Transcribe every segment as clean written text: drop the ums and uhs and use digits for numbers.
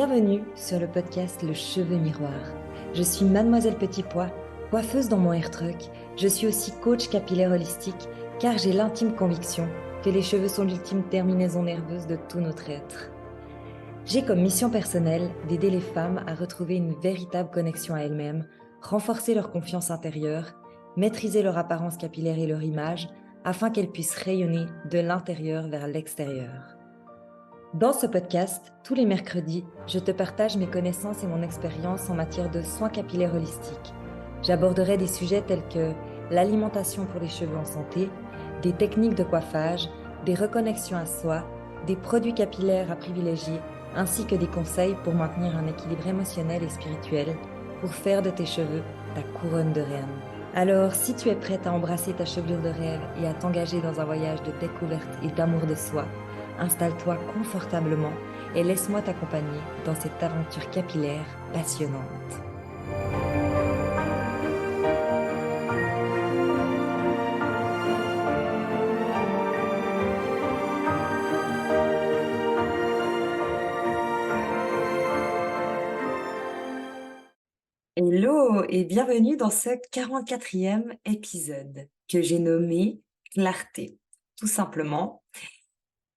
Bienvenue sur le podcast Le Cheveu Miroir. Je suis Mademoiselle Petit Pois, coiffeuse dans mon hair truck. Je suis aussi coach capillaire holistique car j'ai l'intime conviction que les cheveux sont l'ultime terminaison nerveuse de tout notre être. J'ai comme mission personnelle d'aider les femmes à retrouver une véritable connexion à elles-mêmes, renforcer leur confiance intérieure, maîtriser leur apparence capillaire et leur image afin qu'elles puissent rayonner de l'intérieur vers l'extérieur. Dans ce podcast, tous les mercredis, je te partage mes connaissances et mon expérience en matière de soins capillaires holistiques. J'aborderai des sujets tels que l'alimentation pour les cheveux en santé, des techniques de coiffage, des reconnexions à soi, des produits capillaires à privilégier, ainsi que des conseils pour maintenir un équilibre émotionnel et spirituel pour faire de tes cheveux ta couronne de reine. Alors, si tu es prête à embrasser ta chevelure de rêve et à t'engager dans un voyage de découverte et d'amour de soi, installe-toi confortablement et laisse-moi t'accompagner dans cette aventure capillaire passionnante. Hello et bienvenue dans ce 44e épisode que j'ai nommé Clarté, tout simplement,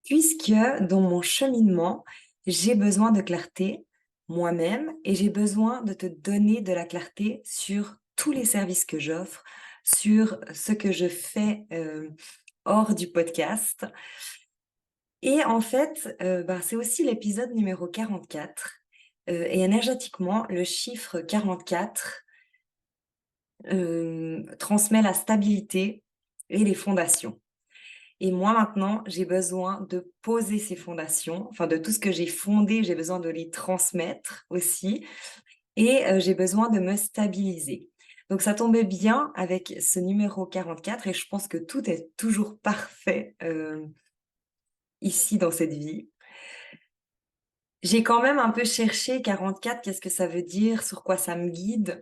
puisque dans mon cheminement, j'ai besoin de clarté moi-même et j'ai besoin de te donner de la clarté sur tous les services que j'offre, sur ce que je fais hors du podcast. Et en fait, c'est aussi l'épisode numéro 44. Et énergétiquement, le chiffre 44 transmet la stabilité et les fondations. Et moi, maintenant, j'ai besoin de poser ces fondations, enfin de tout ce que j'ai fondé, j'ai besoin de les transmettre aussi et j'ai besoin de me stabiliser. Donc ça tombait bien avec ce numéro 44 et je pense que tout est toujours parfait, ici dans cette vie. J'ai quand même un peu cherché 44, qu'est-ce que ça veut dire? Sur quoi ça me guide?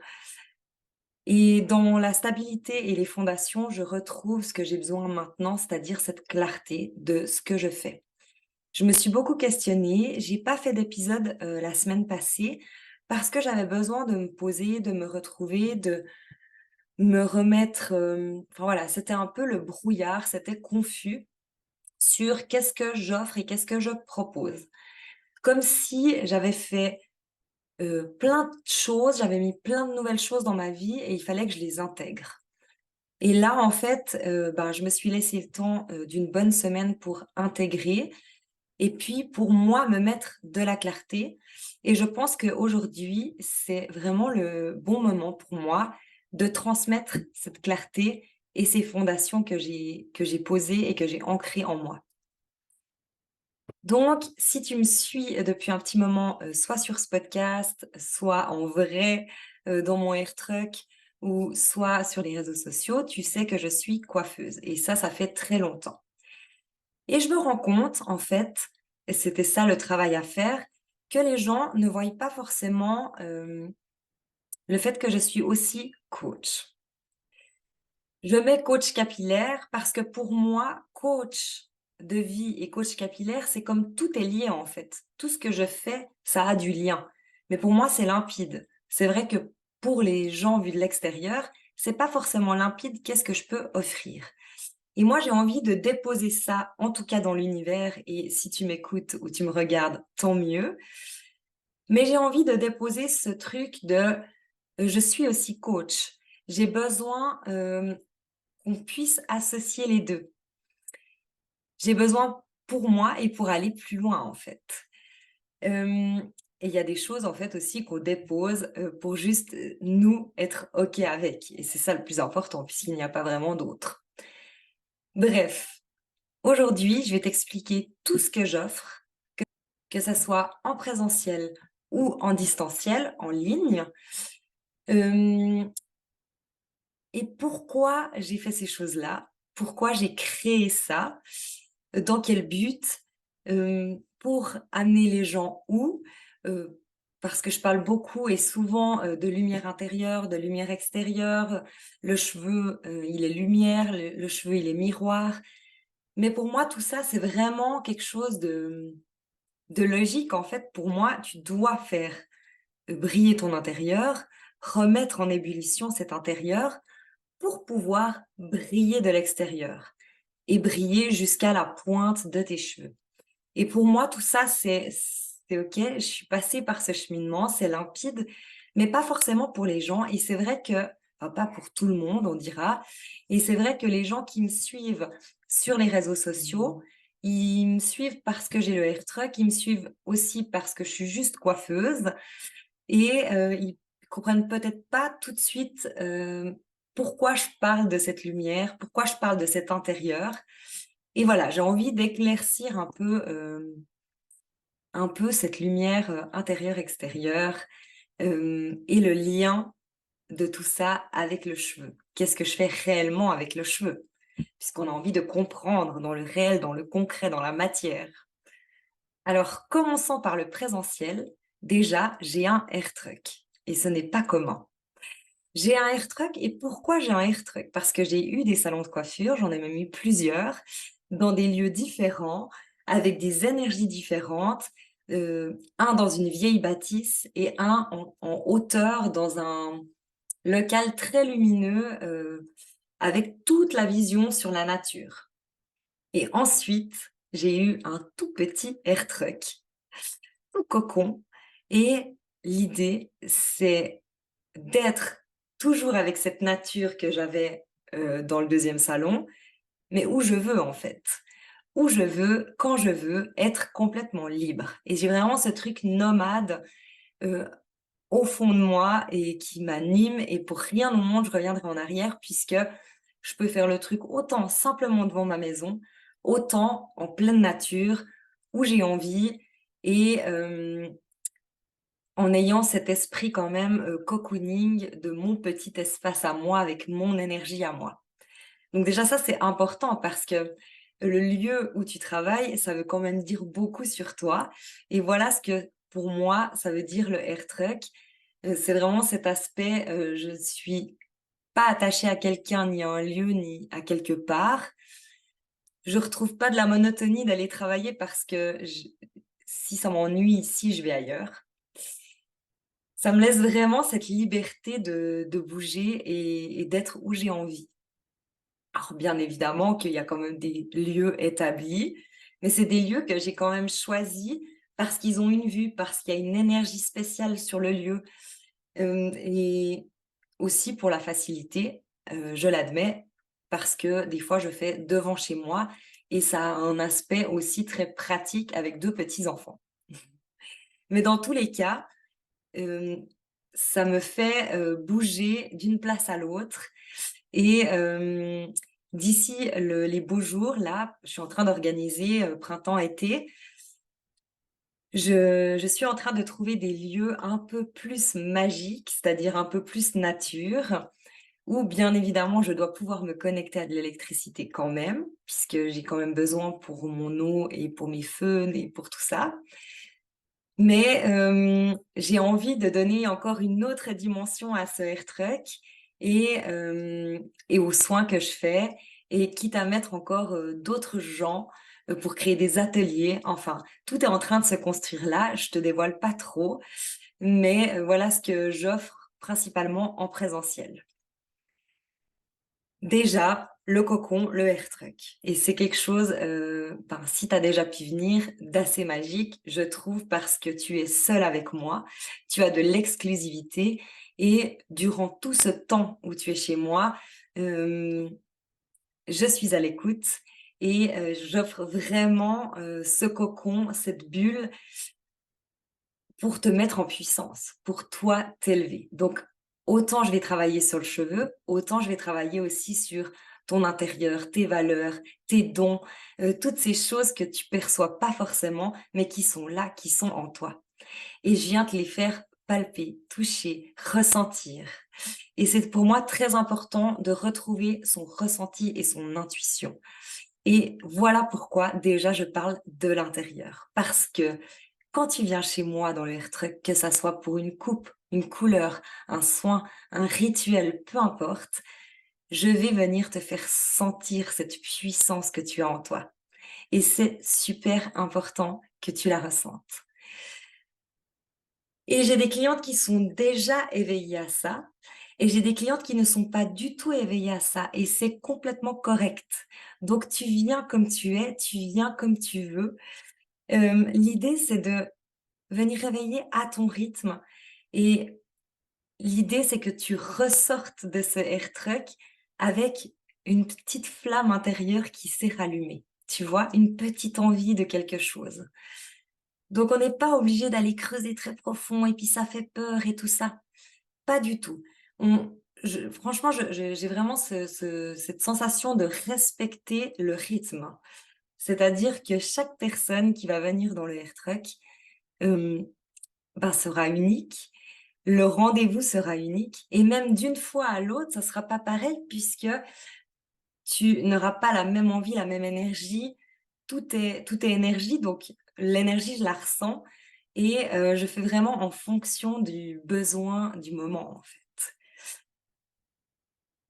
Et dans la stabilité et les fondations, je retrouve ce que j'ai besoin maintenant, c'est-à-dire cette clarté de ce que je fais. Je me suis beaucoup questionnée, j'ai pas fait d'épisode, la semaine passée parce que j'avais besoin de me poser, de me retrouver, de me remettre, enfin voilà, c'était un peu le brouillard, c'était confus sur qu'est-ce que j'offre et qu'est-ce que je propose. Comme si j'avais fait plein de choses, j'avais mis plein de nouvelles choses dans ma vie et il fallait que je les intègre. Et là, en fait, je me suis laissé le temps, d'une bonne semaine pour intégrer et puis pour moi, me mettre de la clarté et je pense qu'aujourd'hui, c'est vraiment le bon moment pour moi de transmettre cette clarté et ces fondations que j'ai posées et que j'ai ancrées en moi. Donc, si tu me suis depuis un petit moment, soit sur ce podcast, soit en vrai, dans mon air truck ou soit sur les réseaux sociaux, tu sais que je suis coiffeuse et ça fait très longtemps. Et je me rends compte, en fait, et c'était ça le travail à faire, que les gens ne voient pas forcément, le fait que je suis aussi coach. Je mets coach capillaire parce que pour moi, coach de vie et coach capillaire, c'est comme tout est lié en fait. Tout ce que je fais, ça a du lien. Mais pour moi, c'est limpide. C'est vrai que pour les gens vus de l'extérieur, c'est pas forcément limpide qu'est-ce que je peux offrir. Et moi, j'ai envie de déposer ça, en tout cas dans l'univers, et si tu m'écoutes ou tu me regardes, tant mieux. Mais j'ai envie de déposer ce truc de je suis aussi coach. J'ai besoin qu'on puisse associer les deux. J'ai besoin pour moi et pour aller plus loin, en fait. Et il y a des choses, en fait, aussi qu'on dépose, pour juste, nous, être OK avec et c'est ça le plus important puisqu'il n'y a pas vraiment d'autre. Bref, aujourd'hui, je vais t'expliquer tout ce que j'offre, que ça soit en présentiel ou en distanciel, en ligne, hem et pourquoi j'ai fait ces choses-là, pourquoi j'ai créé ça, dans quel but, pour amener les gens où, parce que je parle beaucoup et souvent, de lumière intérieure, de lumière extérieure. Le cheveu, il est lumière, le cheveu, il est miroir. Mais pour moi, tout ça, c'est vraiment quelque chose de de logique, en fait, pour moi, tu dois faire briller ton intérieur, remettre en ébullition cet intérieur pour pouvoir briller de l'extérieur et briller jusqu'à la pointe de tes cheveux. Et pour moi, tout ça, c'est OK. Je suis passée par ce cheminement, c'est limpide, mais pas forcément pour les gens. Et c'est vrai que, enfin, pas pour tout le monde, on dira. Et c'est vrai que les gens qui me suivent sur les réseaux sociaux, ils me suivent parce que j'ai le hair truck, ils me suivent aussi parce que je suis juste coiffeuse et ils comprennent peut-être pas tout de suite, pourquoi je parle de cette lumière, pourquoi je parle de cet intérieur. Et voilà, j'ai envie d'éclaircir un peu cette lumière, intérieure-extérieure, et le lien de tout ça avec le cheveu. Qu'est-ce que je fais réellement avec le cheveu? Puisqu'on a envie de comprendre dans le réel, dans le concret, dans la matière. Alors, commençons par le présentiel. Déjà, j'ai un hair truck et ce n'est pas commun. J'ai un hair truck et pourquoi j'ai un hair truck? Parce que j'ai eu des salons de coiffure, j'en ai même eu plusieurs, dans des lieux différents, avec des énergies différentes. Un dans une vieille bâtisse et un en hauteur dans un local très lumineux, avec toute la vision sur la nature. Et ensuite, j'ai eu un tout petit air truck, tout cocon. Et l'idée, c'est d'être toujours avec cette nature que j'avais, dans le deuxième salon, mais où je veux en fait. Où je veux, quand je veux, être complètement libre. Et j'ai vraiment ce truc nomade, heu, au fond de moi et qui m'anime et pour rien au monde je reviendrai en arrière puisque je peux faire le truc autant simplement devant ma maison, autant en pleine nature, où j'ai envie et en ayant cet esprit quand même, cocooning de mon petit espace à moi, avec mon énergie à moi. Donc déjà ça, c'est important parce que le lieu où tu travailles, ça veut quand même dire beaucoup sur toi et voilà ce que, pour moi, ça veut dire le air truck. C'est vraiment cet aspect, je suis pas attachée à quelqu'un, ni à un lieu, ni à quelque part. Je retrouve pas de la monotonie d'aller travailler parce que si ça m'ennuie ici, je vais ailleurs. Ça me laisse vraiment cette liberté de bouger et d'être où j'ai envie. Alors bien évidemment qu'il y a quand même des lieux établis, mais c'est des lieux que j'ai quand même choisis parce qu'ils ont une vue, parce qu'il y a une énergie spéciale sur le lieu, et aussi pour la facilité, je l'admets, parce que des fois je fais devant chez moi et ça a un aspect aussi très pratique avec 2 petits enfants. Mais dans tous les cas, Hem, ça me fait, bouger d'une place à l'autre et d'ici les beaux jours là, je suis en train d'organiser, printemps-été. Je suis en train de trouver des lieux un peu plus magiques, c'est-à-dire un peu plus nature, où bien évidemment je dois pouvoir me connecter à de l'électricité quand même, puisque j'ai quand même besoin pour mon eau et pour mes feux et pour tout ça. Mais j'ai envie de donner encore une autre dimension à ce air truck et aux soins que je fais et quitte à mettre encore, d'autres gens, pour créer des ateliers. Enfin, tout est en train de se construire là, je te dévoile pas trop, mais voilà ce que j'offre principalement en présentiel. Déjà, le cocon, le hair truck et c'est quelque chose, ben, si tu as déjà pu venir, d'assez magique, je trouve, parce que tu es seule avec moi. Tu as de l'exclusivité et durant tout ce temps où tu es chez moi, hem, je suis à l'écoute et j'offre vraiment, ce cocon, cette bulle pour te mettre en puissance, pour toi t'élever. Donc, autant je vais travailler sur le cheveu, autant je vais travailler aussi sur ton intérieur, tes valeurs, tes dons, toutes ces choses que tu perçois pas forcément, mais qui sont là, qui sont en toi. Et je viens te les faire palper, toucher, ressentir. Et c'est pour moi très important de retrouver son ressenti et son intuition. Et voilà pourquoi déjà je parle de l'intérieur. Parce que quand tu viens chez moi dans le hair truck, que ça soit pour une coupe, une couleur, un soin, un rituel, peu importe, je vais venir te faire sentir cette puissance que tu as en toi. Et c'est super important que tu la ressentes. Et j'ai des clientes qui sont déjà éveillées à ça, et j'ai des clientes qui ne sont pas du tout éveillées à ça, et c'est complètement correct. Donc tu viens comme tu es, tu viens comme tu veux. L'idée, c'est de venir réveiller à ton rythme, et l'idée, c'est que tu ressortes de ce air truck avec une petite flamme intérieure qui s'est rallumée. Tu vois? Une petite envie de quelque chose. Donc on n'est pas obligé d'aller creuser très profond et puis ça fait peur et tout ça. Pas du tout. Franchement, j'ai vraiment cette sensation de respecter le rythme. C'est-à-dire que chaque personne qui va venir dans le air truck, hem, sera unique. Le rendez-vous sera unique et même d'une fois à l'autre, ça sera pas pareil puisque tu n'auras pas la même envie, la même énergie. Tout est énergie, donc l'énergie, je la ressens et je fais vraiment en fonction du besoin du moment, en fait.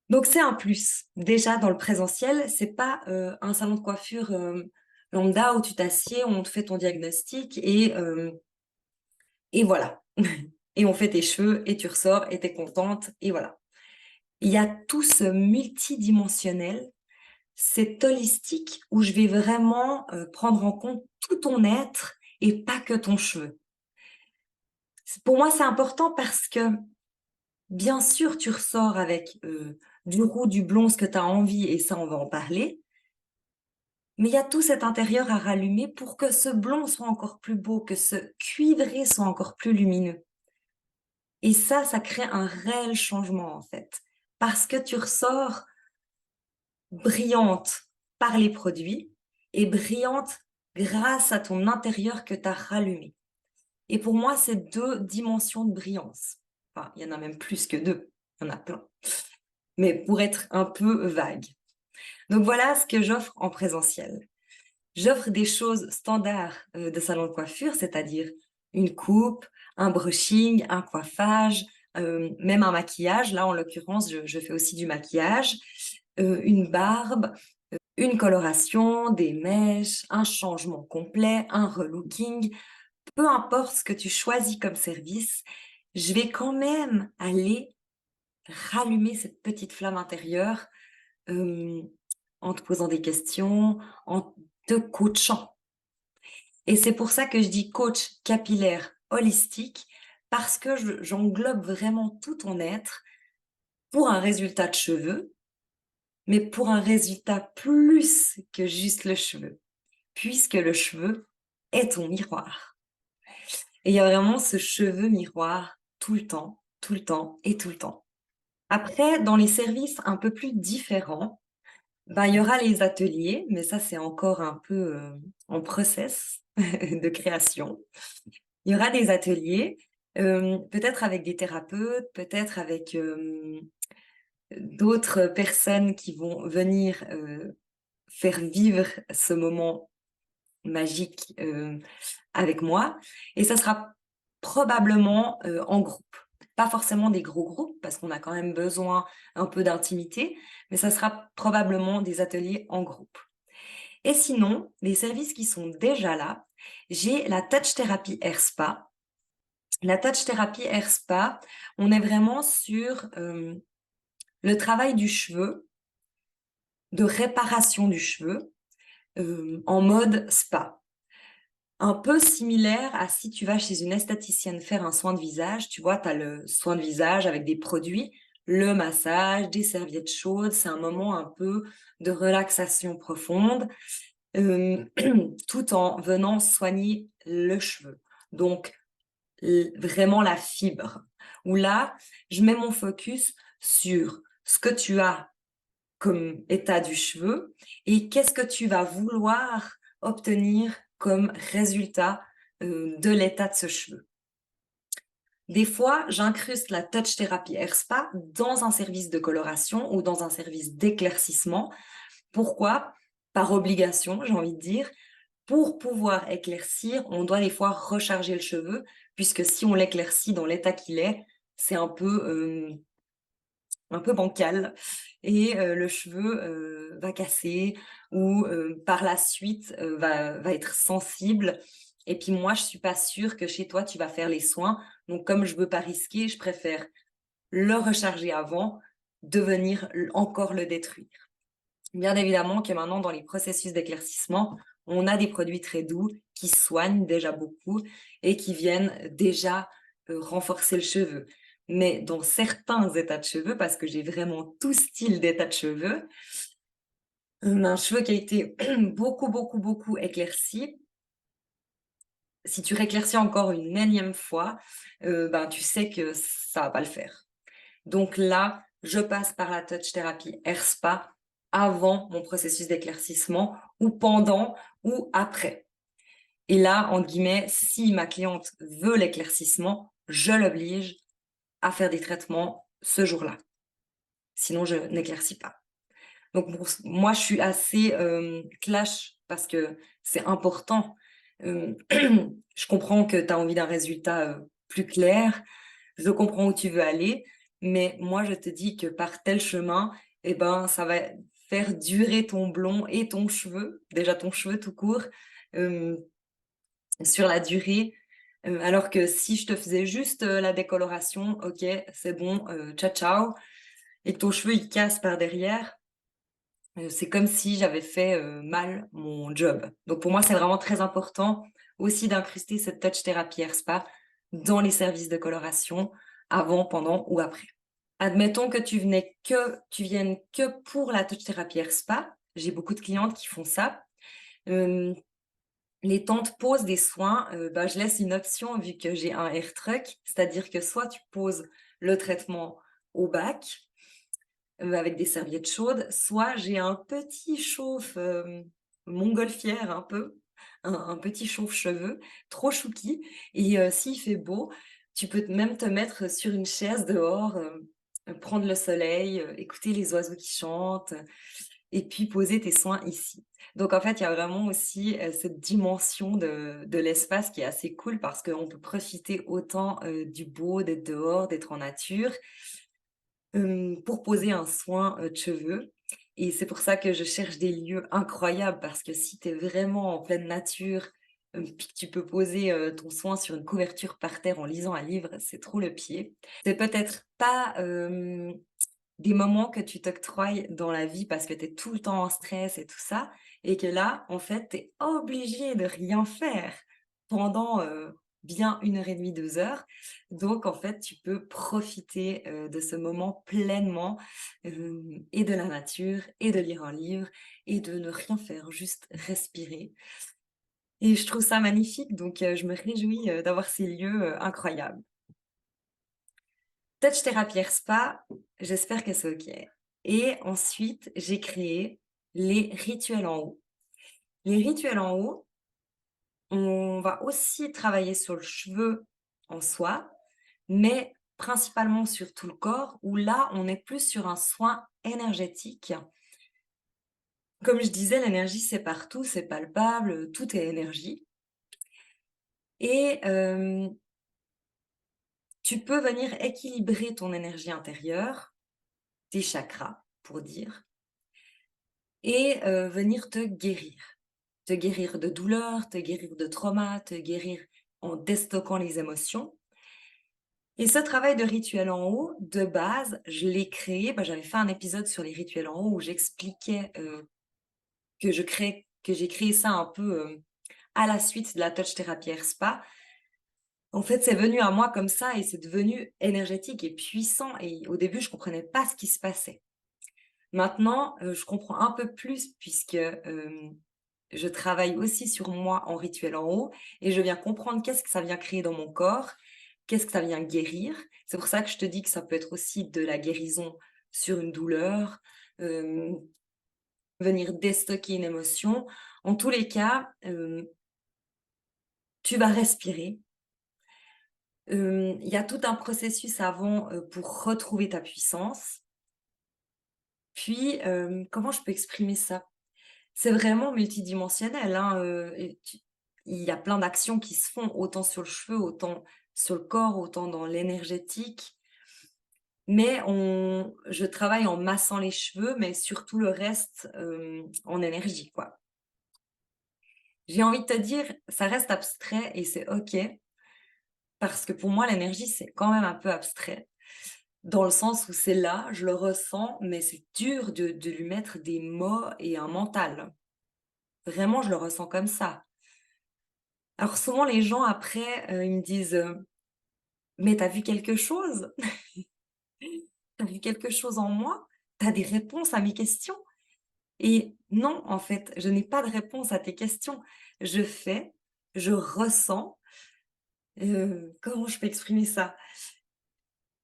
Donc c'est un plus. Déjà dans le présentiel, c'est pas, un salon de coiffure, lambda où tu t'assieds, on te fait ton diagnostic et voilà. Et on fait tes cheveux et tu ressors et tu es contente et voilà. Il y a tout ce multidimensionnel, cet holistique où je vais vraiment, prendre en compte tout ton être et pas que ton cheveu. Pour moi, c'est important parce que, bien sûr, tu ressors avec, du roux, du blond, ce que tu as envie et ça, on va en parler. Mais il y a tout cet intérieur à rallumer pour que ce blond soit encore plus beau, que ce cuivré soit encore plus lumineux. Et ça crée un réel changement, en fait. Parce que tu ressors brillante par les produits et brillante grâce à ton intérieur que tu as rallumé. Et pour moi, c'est 2 dimensions de brillance. Enfin, il y en a même plus que 2, il y en a plein. Mais pour être un peu vague. Donc voilà ce que j'offre en présentiel. J'offre des choses standards, de salon de coiffure, c'est-à-dire une coupe, un brushing, un coiffage, même un maquillage. Là, en l'occurrence, je fais aussi du maquillage, une barbe, une coloration, des mèches, un changement complet, un relooking. Peu importe ce que tu choisis comme service, je vais quand même aller rallumer cette petite flamme intérieure, hem, en te posant des questions, en te coachant. Et c'est pour ça que je dis coach capillaire holistique, parce que j'englobe vraiment tout ton être pour un résultat de cheveux, mais pour un résultat plus que juste le cheveu, puisque le cheveu est ton miroir. Et il y a vraiment ce cheveu miroir tout le temps et tout le temps. Après, dans les services un peu plus différents, il y aura les ateliers, mais ça, c'est encore un peu, en process de création. Il y aura des ateliers, peut-être avec des thérapeutes, peut-être avec, d'autres personnes qui vont venir, faire vivre ce moment magique, avec moi et ça sera probablement, en groupe. Pas forcément des gros groupes parce qu'on a quand même besoin un peu d'intimité, mais ça sera probablement des ateliers en groupe. Et sinon, les services qui sont déjà là, j'ai la Touch Therapy Air Spa. La Touch Therapy Air Spa, on est vraiment sur, le travail du cheveu, de réparation du cheveu, en mode spa. Un peu similaire à si tu vas chez une esthéticienne faire un soin de visage, tu vois, tu as le soin de visage avec des produits, le massage, des serviettes chaudes, c'est un moment un peu de relaxation profonde, hem, tout en venant soigner le cheveu. Donc vraiment la fibre, où là, je mets mon focus sur ce que tu as comme état du cheveu et qu'est-ce que tu vas vouloir obtenir comme résultat, de l'état de ce cheveu. Des fois, j'incruste la touch thérapie Air Spa dans un service de coloration ou dans un service d'éclaircissement. Pourquoi? Par obligation, j'ai envie de dire. Pour pouvoir éclaircir, on doit des fois recharger le cheveu, puisque si on l'éclaircit dans l'état qu'il est, c'est un peu bancal et le cheveu, va casser ou par la suite, va être sensible Et puis moi, je suis pas sûre que chez toi, tu vas faire les soins. Donc comme je veux pas risquer, je préfère le recharger avant de venir encore le détruire. Bien évidemment que maintenant, dans les processus d'éclaircissement, on a des produits très doux qui soignent déjà beaucoup et qui viennent déjà renforcer le cheveu. Mais dans certains états de cheveux, parce que j'ai vraiment tout style d'état de cheveux, un cheveu qui a été beaucoup, beaucoup, beaucoup éclairci, si tu rééclaircis encore une énième fois, ben, tu sais que ça va pas le faire. Donc là, je passe par la touch thérapie Air Spa avant mon processus d'éclaircissement ou pendant ou après. Et là, entre guillemets, si ma cliente veut l'éclaircissement, je l'oblige à faire des traitements ce jour-là. Sinon, je n'éclaircis pas. Donc moi, je suis assez, clash parce que c'est important. Je comprends que tu as envie d'un résultat, plus clair. Je comprends où tu veux aller, mais moi, je te dis que par tel chemin, eh ben, ça va faire durer ton blond et ton cheveu, déjà ton cheveu tout court, hem, sur la durée. Alors que si je te faisais juste, la décoloration, OK, c'est bon, ciao, ciao et que ton cheveu, il casse par derrière, c'est comme si j'avais fait, mal mon job. Donc pour moi, c'est vraiment très important aussi d'incruster cette touch thérapie Air Spa dans les services de coloration, avant, pendant ou après. Admettons que tu viennes que pour la touch thérapie Air Spa, j'ai beaucoup de clientes qui font ça. Hem, les temps de pose des soins, bah, je laisse une option vu que j'ai un air truck, c'est-à-dire que soit tu poses le traitement au bac, avec des serviettes chaudes, soit j'ai un petit chauffe, montgolfière un peu, un petit chauffe-cheveux, trop chouki et s'il fait beau, tu peux même te mettre sur une chaise dehors, prendre le soleil, écouter les oiseaux qui chantent, et puis poser tes soins ici. Donc en fait, il y a vraiment aussi, cette dimension de l'espace qui est assez cool parce qu'on peut profiter autant, du beau, d'être dehors, d'être en nature, pour poser un soin, de cheveux et c'est pour ça que je cherche des lieux incroyables parce que si tu es vraiment en pleine nature, puis que tu peux poser, ton soin sur une couverture par terre en lisant un livre, c'est trop le pied. C'est peut-être pas, des moments que tu t'octroies dans la vie parce que tu es tout le temps en stress et tout ça et que là, en fait, tu es obligé de rien faire pendant, bien 1 heure et demie, 2 heures. Donc en fait, tu peux profiter, de ce moment pleinement, et de la nature et de lire un livre et de ne rien faire, juste respirer et je trouve ça magnifique donc je me réjouis, d'avoir ces lieux, incroyables. Touch Therapy Air Spa, j'espère que c'est OK et ensuite, j'ai créé les rituels en haut. Les rituels en haut, on va aussi travailler sur le cheveu en soi, mais principalement sur tout le corps où là, on est plus sur un soin énergétique. Comme je disais, l'énergie, c'est partout, c'est palpable, tout est énergie et tu peux venir équilibrer ton énergie intérieure, tes chakras pour dire et venir te guérir. Te guérir de douleurs, te guérir de traumas, te guérir en déstockant les émotions. Et ce travail de rituel en haut, de base, je l'ai créé, bah, j'avais fait un épisode sur les rituels en haut où j'expliquais, que j'ai créé ça un peu, à la suite de la touch thérapie Air Spa. En fait, c'est venu à moi comme ça et c'est devenu énergétique et puissant et au début, je comprenais pas ce qui se passait. Maintenant, je comprends un peu plus puisque, je travaille aussi sur moi en rituel en haut et je viens comprendre qu'est-ce que ça vient créer dans mon corps, qu'est-ce que ça vient guérir. C'est pour ça que je te dis que ça peut être aussi de la guérison sur une douleur, hem, venir déstocker une émotion. En tous les cas, tu vas respirer. Il y a tout un processus avant, pour retrouver ta puissance. Puis, comment je peux exprimer ça? C'est vraiment multidimensionnel, hein, et il y a plein d'actions qui se font, autant sur le cheveu, autant sur le corps, autant dans l'énergétique. Mais je travaille en massant les cheveux, mais surtout le reste, en énergie, quoi. J'ai envie de te dire, ça reste abstrait et c'est OK, parce que pour moi, l'énergie, c'est quand même un peu abstrait, dans le sens où c'est là, je le ressens, mais c'est dur de lui mettre des mots et un mental. Vraiment, je le ressens comme ça. Alors souvent, les gens après, ils me disent, «Mais tu as vu quelque chose? Tu as vu quelque chose en moi? Tu as des réponses à mes questions?» Et non, en fait, je n'ai pas de réponse à tes questions. Je fais, je ressens, comment je peux exprimer ça?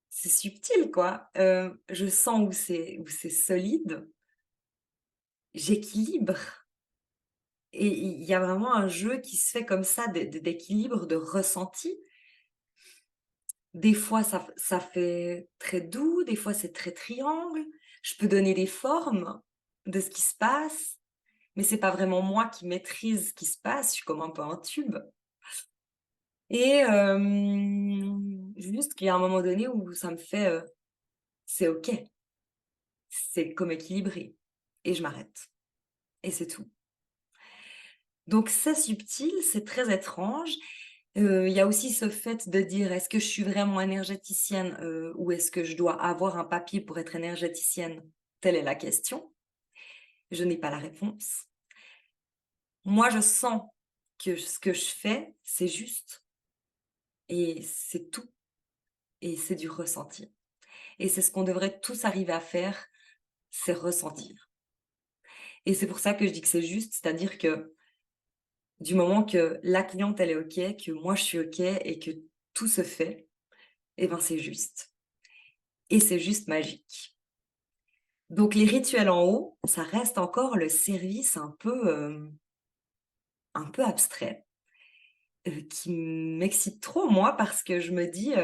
C'est subtil, quoi. Je sens où c'est solide, j'équilibre et il y a vraiment un jeu qui se fait comme ça d'équilibre, de ressenti. Des fois, ça fait très doux, des fois, c'est très triangle. Je peux donner des formes de ce qui se passe, mais c'est pas vraiment moi qui maîtrise ce qui se passe, je suis comme un peu un tube et juste qu'il y a un moment donné où ça me fait, «C'est OK, c'est comme équilibré» et je m'arrête et c'est tout. Donc c'est subtil, c'est très étrange. Il y a aussi ce fait de dire: «Est-ce que je suis vraiment énergéticienne, ou est-ce que je dois avoir un papier pour être énergéticienne?» Telle est la question. Je n'ai pas la réponse. Moi, je sens que ce que je fais, c'est juste et c'est tout et c'est du ressenti et c'est ce qu'on devrait tous arriver à faire, c'est ressentir et c'est pour ça que je dis que c'est juste, c'est-à-dire que du moment que la cliente, elle est OK, que moi je suis OK et que tout se fait, et ben, c'est juste et c'est juste magique. Donc les rituels en haut, ça reste encore le service un peu abstrait, qui m'excite trop moi parce que je me dis,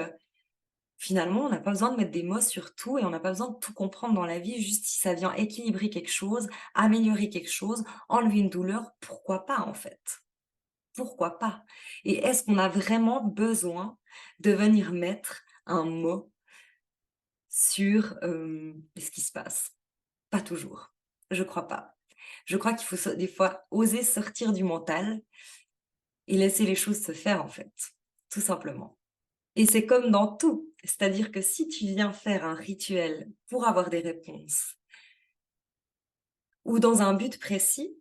finalement on n'a pas besoin de mettre des mots sur tout et on n'a pas besoin de tout comprendre dans la vie, juste si ça vient équilibrer quelque chose, améliorer quelque chose, enlever une douleur, pourquoi pas en fait? Pourquoi pas? Et est-ce qu'on a vraiment besoin de venir mettre un mot sur, ce qui se passe? Pas toujours. Je crois pas. Je crois qu'il faut des fois oser sortir du mental et laisser les choses se faire en fait, tout simplement. Et c'est comme dans tout, c'est-à-dire que si tu viens faire un rituel pour avoir des réponses ou dans un but précis,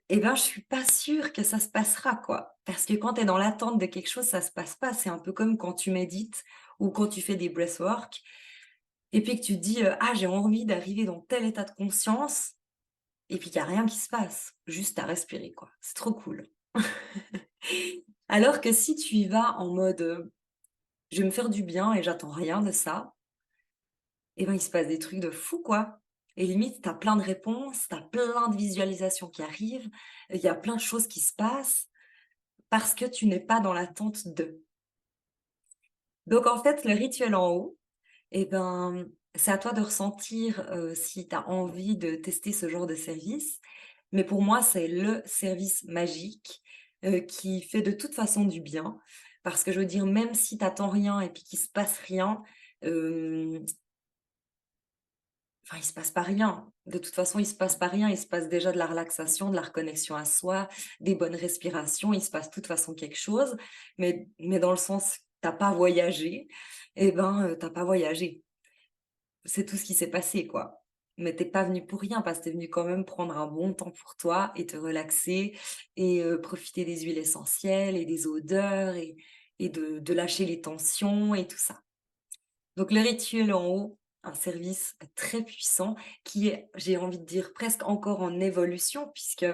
eh ben, je suis pas sûre que ça se passera, quoi. Parce que quand tu es dans l'attente de quelque chose, ça se passe pas. C'est un peu comme quand tu médites ou quand tu fais des breathwork et puis que tu te dis, «Ah, j'ai envie d'arriver dans tel état de conscience» et puis qu'il y a rien qui se passe, juste à respirer, quoi. C'est trop cool. Alors que si tu y vas en mode, «Je vais me faire du bien et j'attends rien de ça», et ben, il se passe des trucs de fou, quoi. Et limite, tu as plein de réponses, tu as plein de visualisations qui arrivent, il y a plein de choses qui se passent parce que tu n'es pas dans l'attente de. Donc en fait, le rituel en haut, et ben, c'est à toi de ressentir, si tu as envie de tester ce genre de service. Mais pour moi, c'est le service magique, qui fait de toute façon du bien. Parce que je veux dire, même si tu attends rien et puis qu'il se passe rien, hem, enfin, il se passe pas rien. De toute façon, il se passe pas rien, il se passe déjà de la relaxation, de la reconnexion à soi, des bonnes respirations, il se passe de toute façon quelque chose. Mais dans le sens, tu pas voyagé, et ben, tu pas voyagé. C'est tout ce qui s'est passé, quoi. Mais tu pas venu pour rien parce que tu es venu quand même prendre un bon temps pour toi et te relaxer et profiter des huiles essentielles et des odeurs et de lâcher les tensions et tout ça. Donc le rituel en haut, un service très puissant qui est, j'ai envie de dire, presque encore en évolution puisque,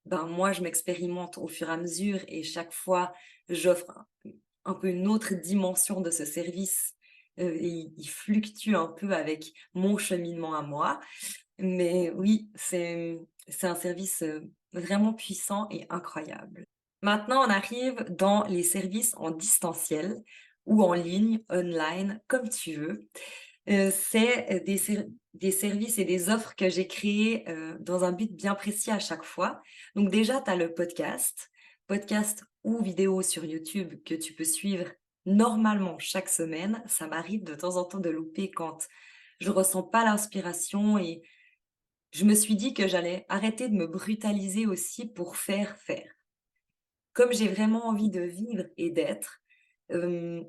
ben, moi, je m'expérimente au fur et à mesure et chaque fois, j'offre un peu une autre dimension de ce service, et il fluctue un peu avec mon cheminement à moi. Mais oui, c'est un service, vraiment puissant et incroyable. Maintenant, on arrive dans les services en distanciel ou en ligne, online, comme tu veux. C'est, des services et des offres que j'ai créées, dans un but bien précis à chaque fois. Donc déjà, tu as le podcast ou vidéo sur YouTube que tu peux suivre normalement chaque semaine. Ça m'arrive de temps en temps de louper quand je ressens pas l'inspiration et je me suis dit que j'allais arrêter de me brutaliser aussi pour faire. comme j'ai vraiment envie de vivre et d'être, hem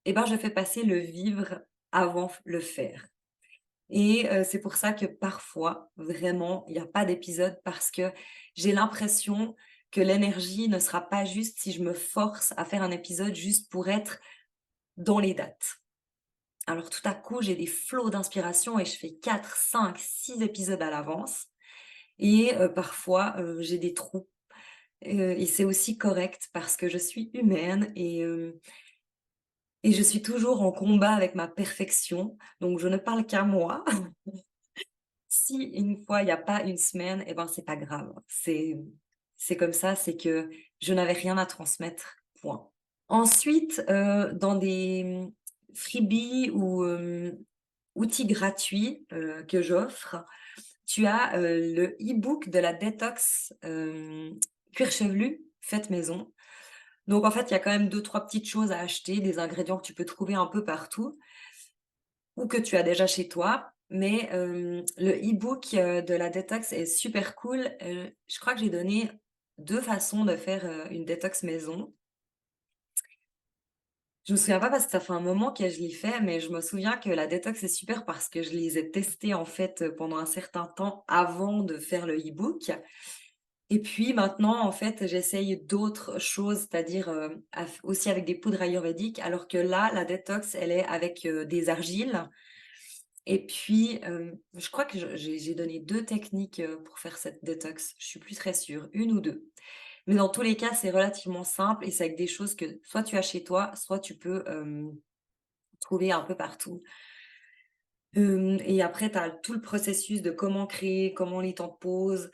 et ben, je fais passer le vivre avant le faire. Et c'est pour ça que parfois, vraiment, il y a pas d'épisode parce que j'ai l'impression que l'énergie ne sera pas juste si je me force à faire un épisode juste pour être dans les dates. Alors tout à coup, j'ai des flots d'inspiration et je fais 4, 5, 6 épisodes à l'avance et parfois, j'ai des trous, et c'est aussi correct parce que je suis humaine et je suis toujours en combat avec ma perfection, donc je ne parle qu'à moi. Si une fois il y a pas une semaine, et ben, c'est pas grave. C'est comme ça, c'est que je n'avais rien à transmettre, point. Ensuite, dans des, freebies ou, outils gratuits, que j'offre, tu as, le e-book de la détox, cuir chevelu faite maison. Donc en fait, il y a quand même deux trois petites choses à acheter, des ingrédients que tu peux trouver un peu partout ou que tu as déjà chez toi. Mais, le e-book, de la détox est super cool. Je crois que j'ai donné 2 façons de faire, une détox maison. Je me souviens pas parce que ça fait un moment que je l'ai fait, mais je me souviens que la détox est super parce que je les ai testés, en fait, pendant un certain temps avant de faire le e-book. Et puis maintenant, en fait, j'essaye d'autres choses, c'est-à-dire, aussi avec des poudres ayurvédiques, alors que là, la détox, elle est avec, des argiles. Et puis, je crois que j'ai donné 2 techniques, pour faire cette détox. Je suis plus très sûre, une ou 2. Mais dans tous les cas, c'est relativement simple et c'est avec des choses que soit tu as chez toi, soit tu peux, trouver un peu partout. Et après tu as tout le processus de comment créer, comment les temps de pause,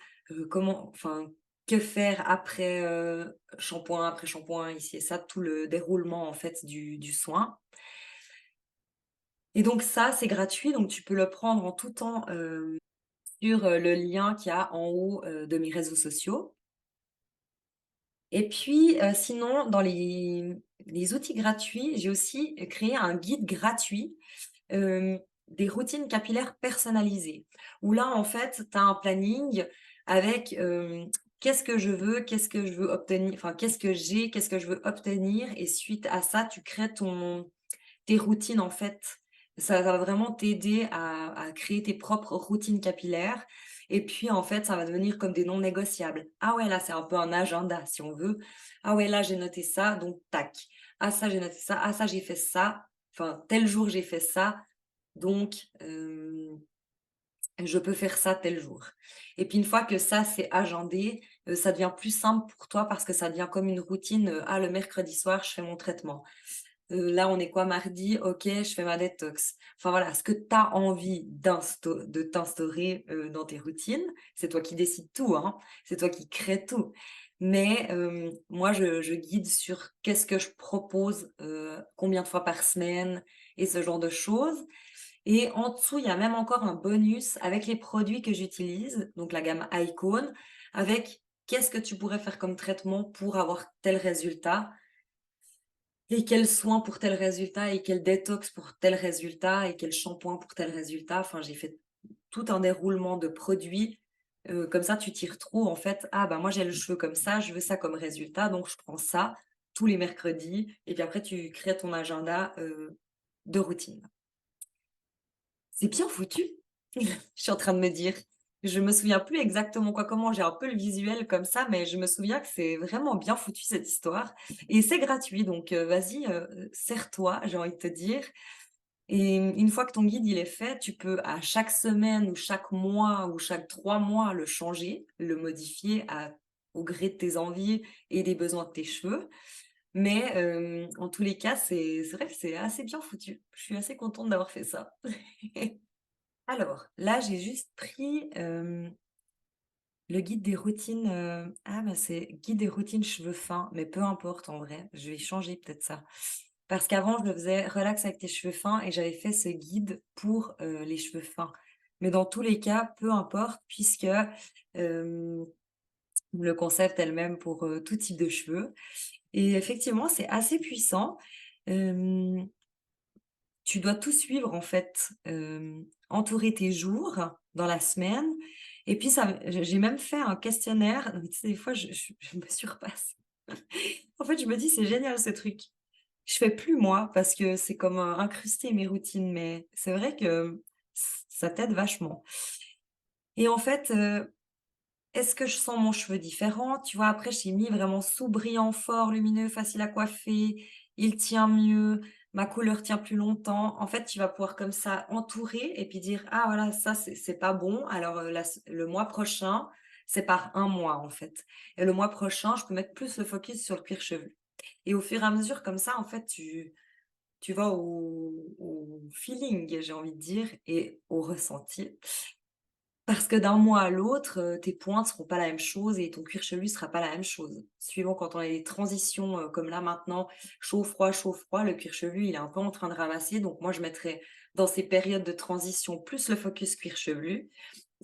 comment enfin, que faire après shampoing, ici et ça, tout le déroulement en fait du soin. Et donc ça, c'est gratuit, donc tu peux le prendre en tout temps, sur, le lien qu'il y a en haut, de mes réseaux sociaux. Et puis, sinon dans les outils gratuits, j'ai aussi créé un guide gratuit, des routines capillaires personnalisées. Où là, en fait, tu as un planning avec, qu'est-ce que je veux obtenir enfin, qu'est-ce que j'ai, qu'est-ce que je veux obtenir et suite à ça, tu crées tes routines, en fait. Ça va vraiment t'aider à créer tes propres routines capillaires et puis, en fait, ça va devenir comme des non négociables. Ah ouais, là, c'est un peu un agenda, si on veut. Ah ouais, là, j'ai noté ça, donc tac. Ah ça, j'ai noté ça. Ah ça, j'ai fait ça. Enfin, tel jour, j'ai fait ça, donc je peux faire ça tel jour. Et puis une fois que ça, c'est agendé, ça devient plus simple pour toi parce que ça devient comme une routine, «Ah, le mercredi soir, je fais mon traitement». Là, on est quoi? Mardi, OK, je fais ma détox. Enfin voilà, ce que tu as envie de t'instaurer, dans tes routines, c'est toi qui décides tout, hein, c'est toi qui crée tout. Mais, moi, je guide sur qu'est-ce que je propose, combien de fois par semaine et ce genre de choses. Et en dessous, il y a même encore un bonus avec les produits que j'utilise, donc la gamme Icon, avec qu'est-ce que tu pourrais faire comme traitement pour avoir tel résultat et quel soin pour tel résultat et quel détox pour tel résultat et quel shampoing pour tel résultat. Enfin, j'ai fait tout un déroulement de produits, comme ça tu t'y retrouves en fait: «Ah bah, moi j'ai le cheveu comme ça, je veux ça comme résultat, donc je prends ça tous les mercredis» et puis après tu crées ton agenda, de routine. C'est bien foutu! Je suis en train de me dire. Je me souviens plus exactement comment j'ai un peu le visuel comme ça, mais je me souviens que c'est vraiment bien foutu cette histoire et c'est gratuit donc vas-y, sers-toi, j'ai envie de te dire et une fois que ton guide il est fait, tu peux à chaque semaine ou chaque mois ou chaque 3 mois le changer, le modifier au gré de tes envies et des besoins de tes cheveux. Mais en tous les cas, c'est vrai que c'est assez bien foutu. Je suis assez contente d'avoir fait ça. Alors, là, j'ai juste pris, le guide des routines, ah bah, c'est guide des routines cheveux fins, mais peu importe en vrai, je vais changer peut-être ça. Parce qu'avant, je le faisais relax avec tes cheveux fins et j'avais fait ce guide pour, les cheveux fins. Mais dans tous les cas, peu importe puisque, hem, le concept est le même pour, tout type de cheveux et effectivement, c'est assez puissant. Hem Tu dois tout suivre en fait, entourer tes jours dans la semaine et puis ça j'ai même fait un questionnaire, mais tu sais des fois je me surpasse. En fait, je me dis: «C'est génial ce truc». Je fais plus moi parce que c'est comme, incrusté mes routines, mais c'est vrai que ça t'aide vachement et en fait, est-ce que je sens mon cheveu différent? Tu vois? Après, j'ai mis vraiment sous-brillant, fort, lumineux, facile à coiffer, il tient mieux, ma couleur tient plus longtemps. En fait, tu vas pouvoir comme ça entourer et puis dire: «Ah voilà, ça c'est pas bon, alors, le mois prochain, c'est par un mois, en fait et le mois prochain, je peux mettre plus le focus sur le cuir chevelu» et au fur et à mesure comme ça, en fait, tu vas au feeling, j'ai envie de dire et au ressenti. Parce que d'un mois à l'autre, tes pointes seront pas la même chose et ton cuir chevelu sera pas la même chose. Suivant quand on a des transitions, comme là maintenant, chaud, froid, le cuir chevelu, il est un peu en train de ramasser. Donc moi, je mettrais dans ces périodes de transition plus le focus cuir chevelu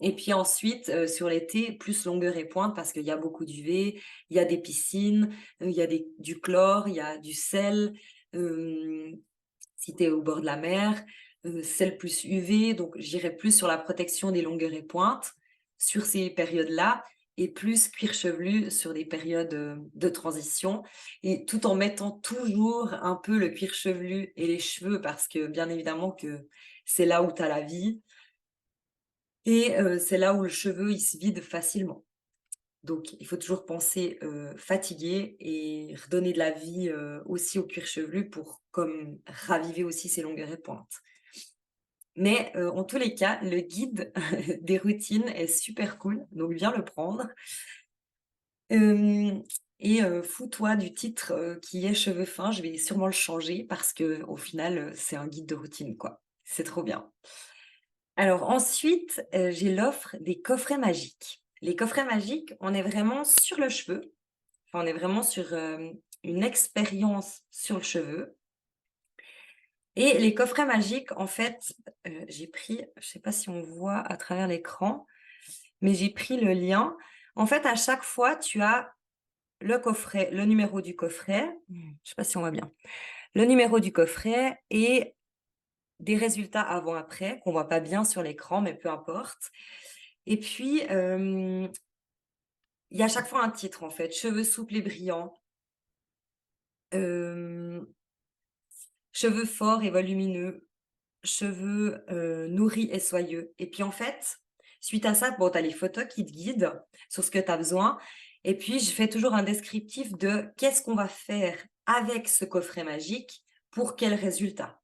et puis ensuite, sur l'été, plus longueur et pointe parce qu'il y a beaucoup d'UV, il y a des piscines, il y a du chlore, il y a du sel, hem si tu es au bord de la mer, celle plus UV, donc j'irai plus sur la protection des longueurs et pointes, sur ces périodes-là et plus cuir chevelu sur des périodes, de transition et tout en mettant toujours un peu le cuir chevelu et les cheveux parce que bien évidemment que c'est là où tu as la vie et c'est là où le cheveu, il se vide facilement. Donc il faut toujours penser, fatigué et redonner de la vie, aussi au cuir chevelu pour comme raviver aussi ses longueurs et pointes. Mais, en tous les cas, le guide des routines est super cool, donc viens le prendre. Hem et fous-toi du titre, qui est «Cheveux fins», je vais sûrement le changer parce qu'au final, c'est un guide de routine, quoi. C'est trop bien. Alors ensuite, j'ai l'offre des coffrets magiques. Les coffrets magiques, on est vraiment sur le cheveu. Enfin, on est vraiment sur, une expérience sur le cheveu et les coffrets magiques, en fait, j'ai pris je sais pas si on voit à travers l'écran, mais j'ai pris le lien. En fait, à chaque fois, tu as le coffret, le numéro du coffret, je sais pas si on voit bien, le numéro du coffret et des résultats avant-après qu'on voit pas bien sur l'écran, mais peu importe et puis, il y a à chaque fois un titre, en fait: «Cheveux souples et brillants», hem, «Cheveux forts et volumineux», «Cheveux, nourris et soyeux» et puis, en fait, suite à ça, bon, tu as les photos qui te guident sur ce que tu as besoin et puis je fais toujours un descriptif de qu'est-ce qu'on va faire avec ce coffret magique pour quel résultat.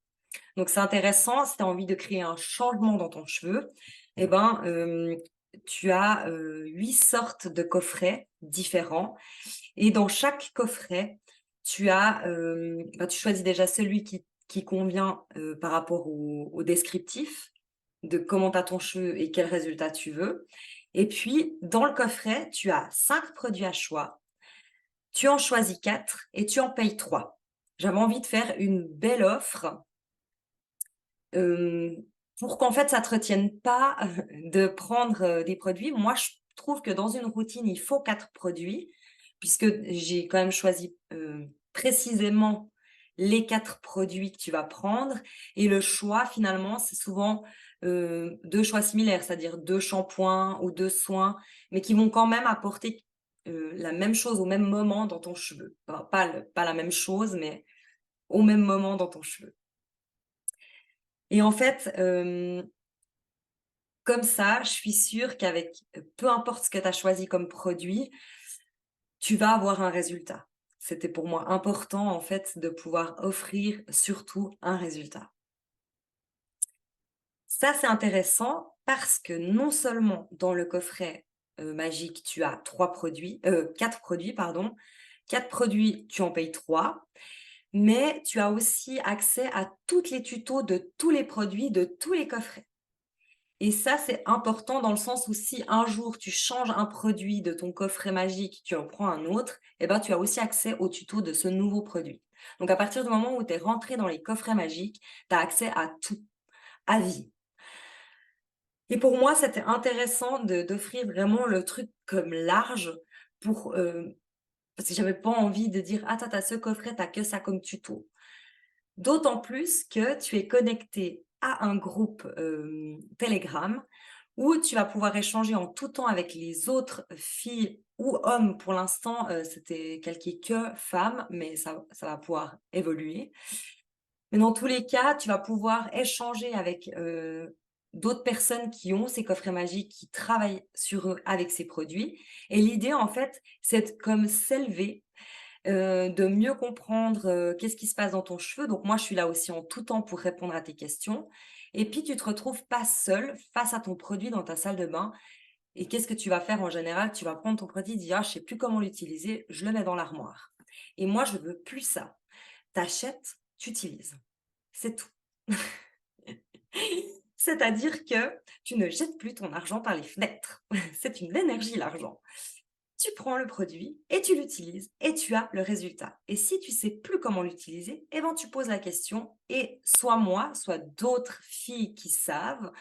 Donc c'est intéressant, si tu as envie de créer un changement dans ton cheveu et ben, tu as, 8 sortes de coffrets différents et dans chaque coffret, tu as, bah, tu choisis déjà celui qui convient, par rapport au descriptif de comment tu as ton cheveu et quel résultat tu veux. Et puis, dans le coffret, tu as 5 produits à choix. Tu en choisis 4 et tu en payes 3. J'avais envie de faire une belle offre, hem, pour qu'en fait, ça te retienne pas de prendre, des produits. Moi, je trouve que dans une routine, il faut 4 produits puisque j'ai quand même choisi, précisément les 4 produits que tu vas prendre et le choix finalement, c'est souvent, 2 choix similaires, c'est-à-dire 2 shampoings ou 2 soins, mais qui vont quand même apporter, la même chose au même moment dans ton cheveu. Pas la même chose, mais au même moment dans ton cheveu et en fait, comme ça, je suis sûre qu'avec, peu importe ce que tu as choisi comme produit, tu vas avoir un résultat. C'était pour moi important, en fait, de pouvoir offrir surtout un résultat. Ça, c'est intéressant parce que non seulement dans le coffret, magique, tu as 3 produits, 4 produits, pardon. 4 produits, tu en payes 3, mais tu as aussi accès à toutes les tutos de tous les produits de tous les coffrets. Et ça, c'est important dans le sens où si un jour tu changes un produit de ton coffret magique, tu en prends un autre, et ben, tu as aussi accès au tuto de ce nouveau produit. Donc à partir du moment où tu es rentré dans les coffrets magiques, tu as accès à tout, à vie. Et pour moi, c'était intéressant d'offrir vraiment le truc comme large pour, parce que j'avais pas envie de dire: «Ah toi, tu ce coffret, tu que ça comme tuto». D'autant plus que tu es connecté à un groupe, Telegram où tu vas pouvoir échanger en tout temps avec les autres filles ou hommes. Pour l'instant, c'était calqué que femmes, mais ça va pouvoir évoluer. Mais dans tous les cas, tu vas pouvoir échanger avec, d'autres personnes qui ont ces coffrets magiques, qui travaillent sur eux avec ces produits et l'idée, en fait, c'est de comme s'élever, de mieux comprendre, qu'est-ce qui se passe dans ton cheveu. Donc moi, je suis là aussi en tout temps pour répondre à tes questions et puis tu te retrouves pas seule face à ton produit dans ta salle de bain et qu'est-ce que tu vas faire en général? Tu vas prendre ton produit, dire: «Ah, je sais plus comment l'utiliser, je le mets dans l'armoire» et moi, je veux plus ça. T'achètes, tu utilises. C'est tout. C'est-à-dire que tu ne jettes plus ton argent par les fenêtres. C'est une énergie, l'argent. Tu prends le produit et tu l'utilises et tu as le résultat. Et si tu sais plus comment l'utiliser, eh ben, tu poses la question et soit moi, soit d'autres filles qui savent,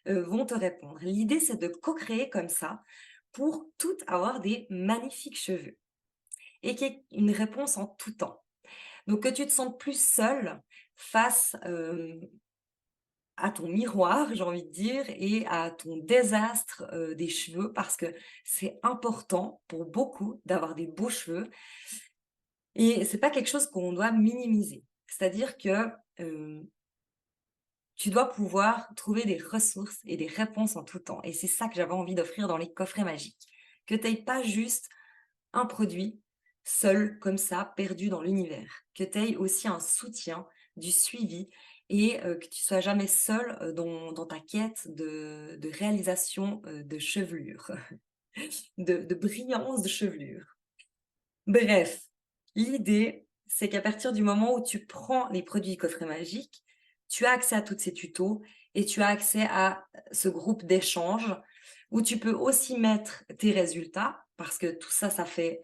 vont te répondre. L'idée, c'est de co-créer comme ça pour toutes avoir des magnifiques cheveux et qu'il y ait une réponse en tout temps. Donc que tu te sentes plus seule face, à ton miroir, j'ai envie de dire et à ton désastre, des cheveux parce que c'est important pour beaucoup d'avoir des beaux cheveux et c'est pas quelque chose qu'on doit minimiser. C'est-à-dire que, hem, tu dois pouvoir trouver des ressources et des réponses en tout temps et c'est ça que j'avais envie d'offrir dans les coffrets magiques. Que tu aies pas juste un produit seul comme ça, perdu dans l'univers. Que tu aies aussi un soutien, du suivi et que tu sois jamais seul, dans ta quête de réalisation, de chevelure, de brillance de chevelure. Bref, l'idée, c'est qu'à partir du moment où tu prends les produits coffret magique, tu as accès à tous ces tutos et tu as accès à ce groupe d'échange où tu peux aussi mettre tes résultats parce que tout ça, ça fait,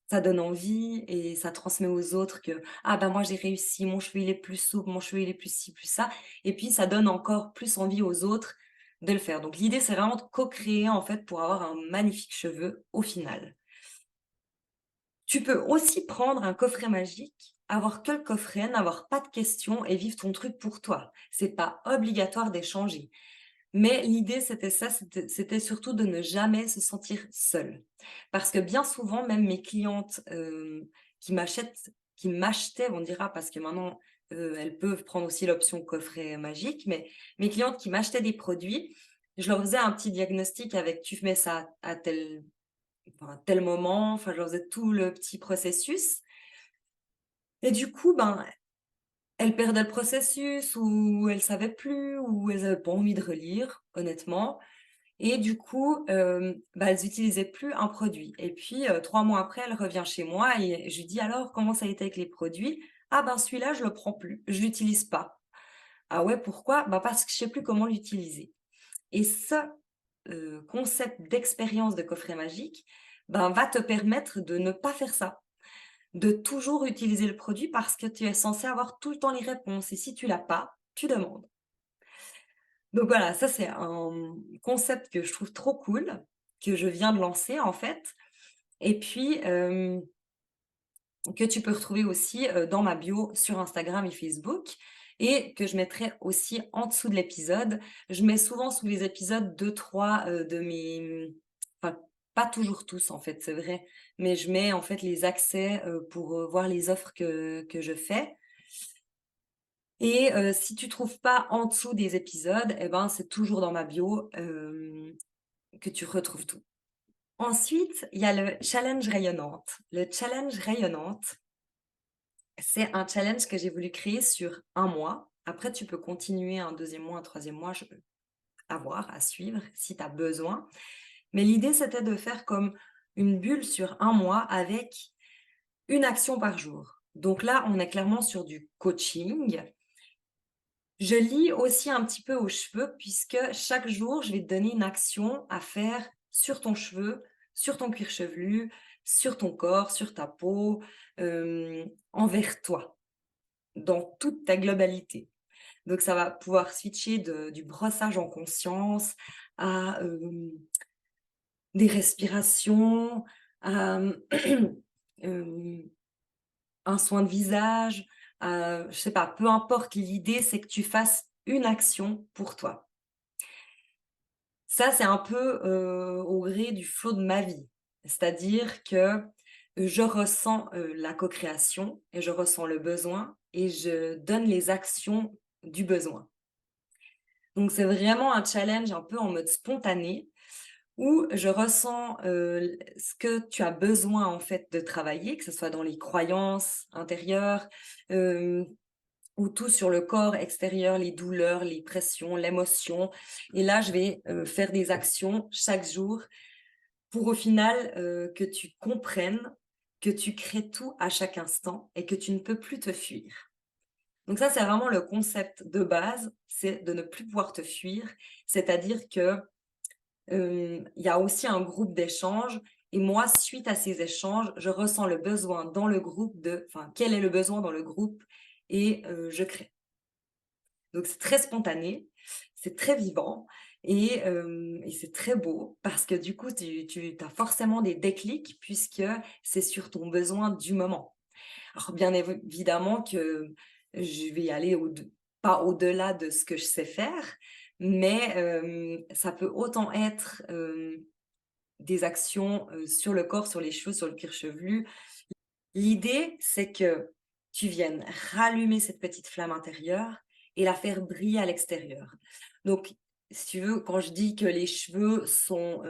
ça donne envie et ça transmet aux autres que: «Ah bah, moi j'ai réussi, mon cheveu il est plus souple, mon cheveu il est plus ci, plus ça» et puis ça donne encore plus envie aux autres de le faire. Donc l'idée, c'est vraiment de co-créer en fait pour avoir un magnifique cheveu au final. Tu peux aussi prendre un coffret magique, avoir que le coffret, n'avoir pas de questions et vivre ton truc pour toi. C'est pas obligatoire d'échanger. Mais l'idée, c'était ça, c'était surtout de ne jamais se sentir seule. Parce que bien souvent, même mes clientes, qui m'achetaient, on dira, parce que maintenant, elles peuvent prendre aussi l'option coffret magique, mais mes clientes qui m'achetaient des produits, je leur faisais un petit diagnostic avec: «Tu mets ça à tel moment», enfin, je leur faisais tout le petit processus et du coup, ben, elles perdaient le processus ou elles savaient plus ou elles avaient pas envie de relire, honnêtement et du coup, bah, elles utilisaient plus un produit et puis, 3 mois après, elle revient chez moi et je lui dis: «Alors, comment ça a été avec les produits?» «Ah ben, celui-là, je le prends plus, je l'utilise pas». «Ah ouais, pourquoi?» «Bah, parce que je sais plus comment l'utiliser» et ce, concept d'expérience de coffret magique, ben, va te permettre de ne pas faire ça. De toujours utiliser le produit parce que tu es censé avoir tout le temps les réponses et si tu l'as pas, tu demandes. Donc voilà, ça c'est un concept que je trouve trop cool, que je viens de lancer en fait et puis, que tu peux retrouver aussi, dans ma bio sur Instagram et Facebook et que je mettrai aussi en dessous de l'épisode. Je mets souvent sous les épisodes 2-3 de mes enfin, pas toujours tous en fait, c'est vrai, mais je mets en fait les accès, pour, voir les offres que je fais et si tu trouves pas en dessous des épisodes et ben, c'est toujours dans ma bio, que tu retrouves tout. Ensuite, il y a le challenge rayonnante. Le challenge rayonnante, c'est un challenge que j'ai voulu créer sur un mois. Après, tu peux continuer un deuxième mois, un troisième mois, à voir, à suivre si tu as besoin. Mais l'idée, c'était de faire comme une bulle sur un mois avec une action par jour. Donc là, on est clairement sur du coaching. Je lie aussi un petit peu aux cheveux puisque chaque jour, je vais te donner une action à faire sur ton cheveu, sur ton cuir chevelu, sur ton corps, sur ta peau, envers toi. Dans toute ta globalité. Donc ça va pouvoir switcher du brossage en conscience à, des respirations, à, hem, un soin de visage, je sais pas, peu importe, l'idée c'est que tu fasses une action pour toi. Ça, c'est un peu, au gré du flot de ma vie. C'est-à-dire que je ressens, la co-création et je ressens le besoin et je donne les actions du besoin. Donc c'est vraiment un challenge un peu en mode spontané où je ressens, ce que tu as besoin en fait de travailler, que ce soit dans les croyances intérieures, hem, ou tout sur le corps extérieur, les douleurs, les pressions, l'émotion et là je vais, faire des actions chaque jour pour au final, que tu comprennes que tu crées tout à chaque instant et que tu ne peux plus te fuir. Donc ça, c'est vraiment le concept de base, c'est de ne plus pouvoir te fuir. C'est-à-dire que, il y a aussi un groupe d'échange et moi, suite à ces échanges, je ressens le besoin dans le groupe de enfin, quel est le besoin dans le groupe et je crée. Donc c'est très spontané, c'est très vivant et c'est très beau parce que du coup, tu as forcément des déclics puisque c'est sur ton besoin du moment. Alors bien évidemment que je vais aller pas au-delà de ce que je sais faire, mais ça peut autant être, des actions, sur le corps, sur les cheveux, sur le cuir chevelu. L'idée, c'est que tu viennes rallumer cette petite flamme intérieure et la faire briller à l'extérieur. Donc, si tu veux, quand je dis que les cheveux sont,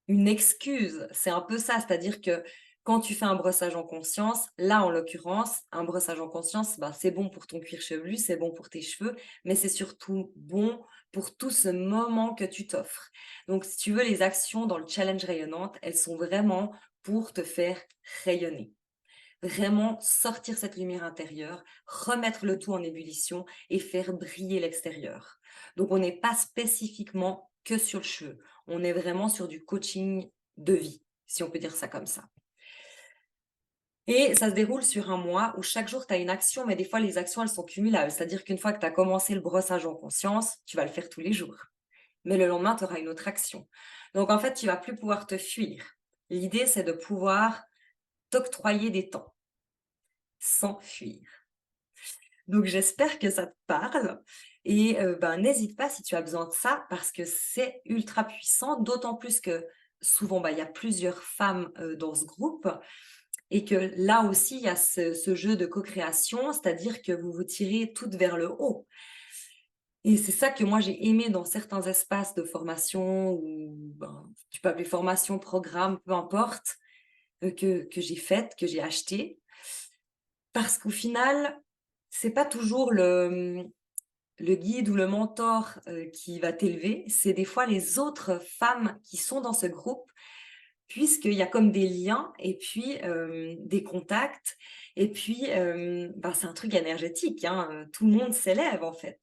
une excuse, c'est un peu ça, c'est-à-dire que quand tu fais un brossage en conscience, là, en l'occurrence, un brossage en conscience, bah, c'est bon pour ton cuir chevelu, c'est bon pour tes cheveux, mais c'est surtout bon pour tout ce moment que tu t'offres. Donc, si tu veux, les actions dans le challenge rayonnante, elles sont vraiment pour te faire rayonner. Vraiment sortir cette lumière intérieure, remettre le tout en ébullition et faire briller l'extérieur. Donc on n'est pas spécifiquement que sur le cheveu, on est vraiment sur du coaching de vie, si on peut dire ça comme ça. Et ça se déroule sur un mois où chaque jour tu as une action, mais des fois les actions elles sont cumulables. C'est-à-dire qu'une fois que tu as commencé le brossage en conscience, tu vas le faire tous les jours. Mais le lendemain, tu auras une autre action. Donc en fait, tu vas plus pouvoir te fuir. L'idée, c'est de pouvoir t'octroyer des temps sans fuir. Donc j'espère que ça te parle et ben, n'hésite pas si tu as besoin de ça parce que c'est ultra puissant, d'autant plus que souvent, bah, il y a plusieurs femmes, dans ce groupe et que là aussi, il y a ce jeu de co-création, c'est-à-dire que vous vous tirez toutes vers le haut et c'est ça que moi j'ai aimé dans certains espaces de formation ou ben, tu peux appeler formation, programme, peu importe, que j'ai faites, que j'ai achetées. Parce qu'au final, c'est pas toujours le guide ou le mentor, qui va t'élever, c'est des fois les autres femmes qui sont dans ce groupe, puisqu'il y a comme des liens et puis, des contacts et puis, ben, c'est un truc énergétique, hein, tout le monde s'élève en fait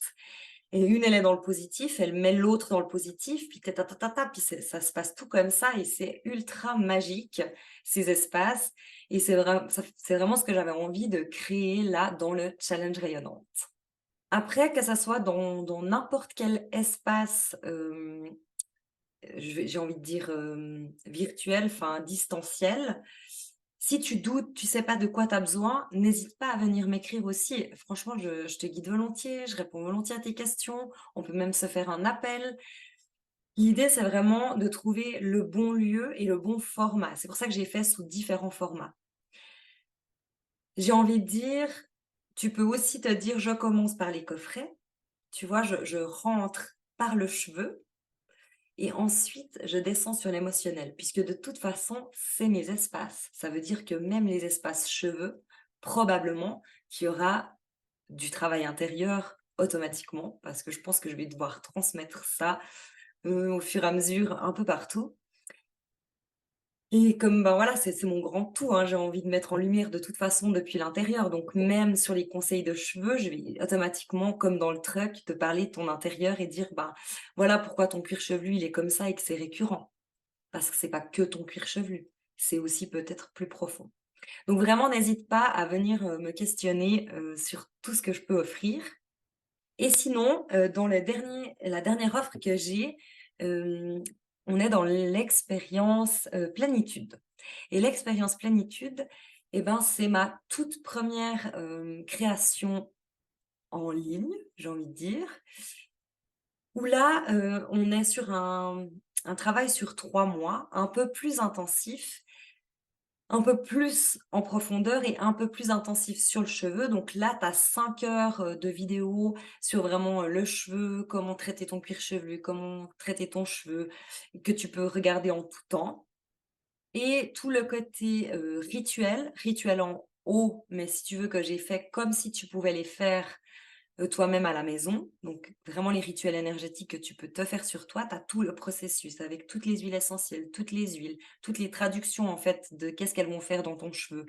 et une elle est dans le positif, elle met l'autre dans le positif, puis ta ta ta ta ta, puis ça se passe tout comme ça et c'est ultra magique ces espaces et c'est vraiment ce que j'avais envie de créer là dans le challenge rayonnante. Après, que ça soit dans n'importe quel espace, j'ai envie de dire, virtuel, enfin distanciel. Si tu doutes, tu sais pas de quoi tu as besoin, n'hésite pas à venir m'écrire aussi. Franchement, je te guide volontiers, je réponds volontiers à tes questions. On peut même se faire un appel. L'idée, c'est vraiment de trouver le bon lieu et le bon format. C'est pour ça que j'ai fait sous différents formats. J'ai envie de dire, tu peux aussi te dire: «Je commence par les coffrets». Tu vois? Je rentre par le cheveu et ensuite je descends sur l'émotionnel puisque de toute façon, c'est mes espaces. Ça veut dire que même les espaces cheveux, probablement qu'il y aura du travail intérieur automatiquement parce que je pense que je vais devoir transmettre ça, au fur et à mesure un peu partout. Et comme, ben, voilà, c'est mon grand tout, hein, j'ai envie de mettre en lumière de toute façon depuis l'intérieur, donc même sur les conseils de cheveux, je vais automatiquement, comme dans le truc, te parler de ton intérieur et dire: «Ben, voilà pourquoi ton cuir chevelu, il est comme ça et que c'est récurrent». Parce que c'est pas que ton cuir chevelu, c'est aussi peut-être plus profond. Donc vraiment, n'hésite pas à venir, me questionner, sur tout ce que je peux offrir. Et sinon, dans la dernière offre que j'ai, hem, on est dans l'expérience, plénitude. Et l'expérience plénitude, et ben, c'est ma toute première re création en ligne, j'ai envie de dire. où là, on est sur un travail sur 3 mois, un peu plus intensif, un peu plus en profondeur et un peu plus intensif sur le cheveu. Donc là, tu as 5 heures, de vidéos sur vraiment, le cheveu, comment traiter ton cuir chevelu, comment traiter ton cheveu, que tu peux regarder en tout temps. Et tout le côté, rituel en haut, mais si tu veux que j'ai fait comme si tu pouvais les faire, toi-même à la maison. Donc vraiment les rituels énergétiques que tu peux te faire sur toi, tu as tout le processus avec toutes les huiles essentielles, toutes les huiles, toutes les traductions en fait de qu'est-ce qu'elles vont faire dans ton cheveu.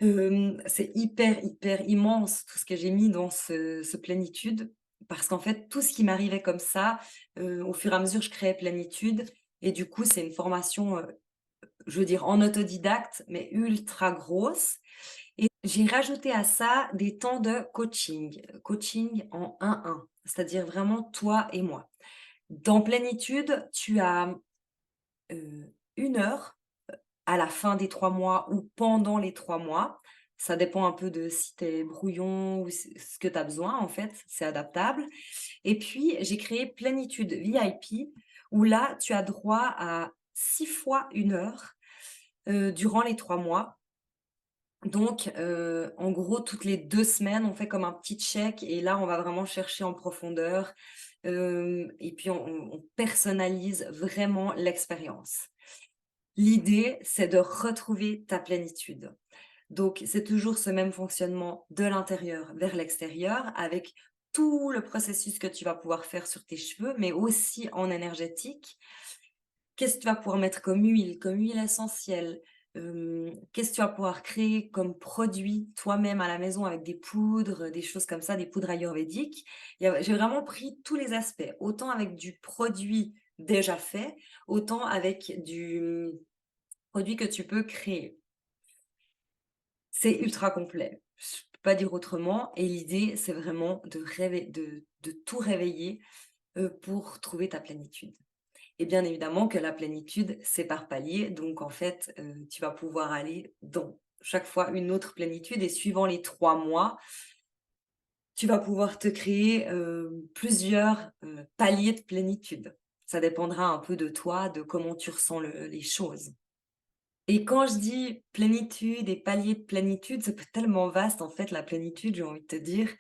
C'est hyper, hyper immense tout ce que j'ai mis dans ce Plénitude, parce qu'en fait tout ce qui m'arrivait comme ça, au fur et à mesure je créais Plénitude et du coup c'est une formation, je veux dire en autodidacte, mais ultra grosse et j'ai rajouté à ça des temps de coaching, coaching en 1-1, c'est-à-dire vraiment toi et moi. Dans Plénitude, tu as, 1 heure à la fin des 3 mois ou pendant les 3 mois. Ça dépend un peu de si tu es brouillon ou ce que tu as besoin en fait, c'est adaptable. Et puis j'ai créé Plénitude VIP où là, tu as droit à 6 fois 1 heure, durant les 3 mois. Donc, en gros, toutes les 2 semaines, on fait comme un petit check et là, on va vraiment chercher en profondeur, et puis on personnalise vraiment l'expérience. L'idée, c'est de retrouver ta plénitude. Donc, c'est toujours ce même fonctionnement de l'intérieur vers l'extérieur avec tout le processus que tu vas pouvoir faire sur tes cheveux, mais aussi en énergétique. Qu'est-ce que tu vas pouvoir mettre comme huile essentielle? Qu'est-ce que tu vas pouvoir créer comme produit toi-même à la maison avec des poudres, des choses comme ça, des poudres ayurvédiques? J'ai vraiment pris tous les aspects, autant avec du produit déjà fait, autant avec du, produit que tu peux créer. C'est ultra complet, je peux pas dire autrement et l'idée, c'est vraiment de tout réveiller, pour trouver ta plénitude. Et bien évidemment que la plénitude, c'est par palier. Donc en fait, tu vas pouvoir aller dans chaque fois une autre plénitude et suivant les 3 mois, tu vas pouvoir te créer, plusieurs, paliers de plénitude. Ça dépendra un peu de toi, de comment tu ressens les choses. Et quand je dis plénitude et paliers de plénitude, c'est tellement vaste en fait la plénitude, j'ai envie de te dire.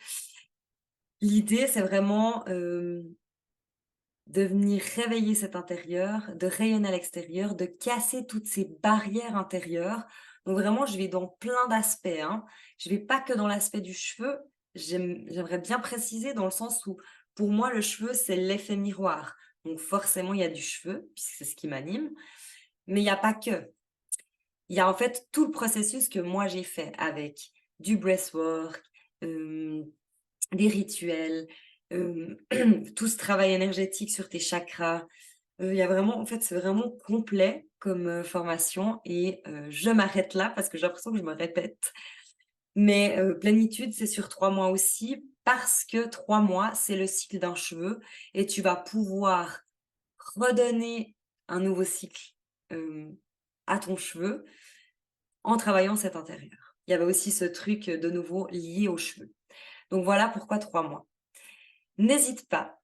L'idée, c'est vraiment, de venir réveiller cet intérieur, de rayonner à l'extérieur, de casser toutes ces barrières intérieures. Donc vraiment, je vais dans plein d'aspects, hein. Je vais pas que dans l'aspect du cheveu. J'aimerais bien préciser dans le sens où, pour moi, le cheveu, c'est l'effet miroir. Donc forcément, il y a du cheveu, puisque c'est ce qui m'anime, mais il y a pas que. Il y a en fait tout le processus que moi j'ai fait avec du breathwork, hem des rituels, hem, tout ce travail énergétique sur tes chakras. Il y a vraiment en fait, c'est vraiment complet comme, formation et je m'arrête là parce que j'ai l'impression que je me répète. Mais plénitude, c'est sur 3 mois aussi parce que 3 mois, c'est le cycle d'un cheveu et tu vas pouvoir redonner un nouveau cycle, hem, à ton cheveu en travaillant cet intérieur. Il y avait aussi ce truc, de nouveau lié aux cheveux. Donc voilà pourquoi 3 mois. N'hésite pas,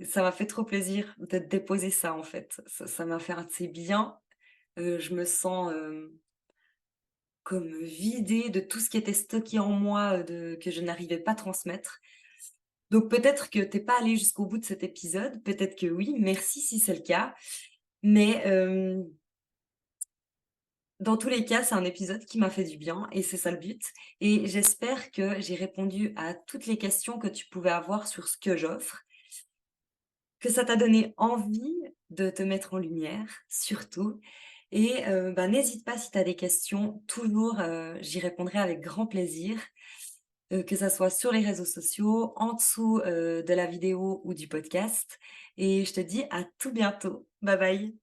ça m'a fait trop plaisir de te déposer ça, en fait. Ça m'a fait un de ces bien, je me sens, comme vidée de tout ce qui était stocké en moi, de que je n'arrivais pas à transmettre. Donc peut-être que tu es pas allé jusqu'au bout de cet épisode, peut-être que oui, merci si c'est le cas. Mais, dans tous les cas, c'est un épisode qui m'a fait du bien et c'est ça le but et j'espère que j'ai répondu à toutes les questions que tu pouvais avoir sur ce que j'offre. Que ça t'a donné envie de te mettre en lumière, surtout et bah, n'hésite pas si tu as des questions, toujours, j'y répondrai avec grand plaisir, que ça soit sur les réseaux sociaux, en dessous, de la vidéo ou du podcast et je te dis à tout bientôt. Bye bye.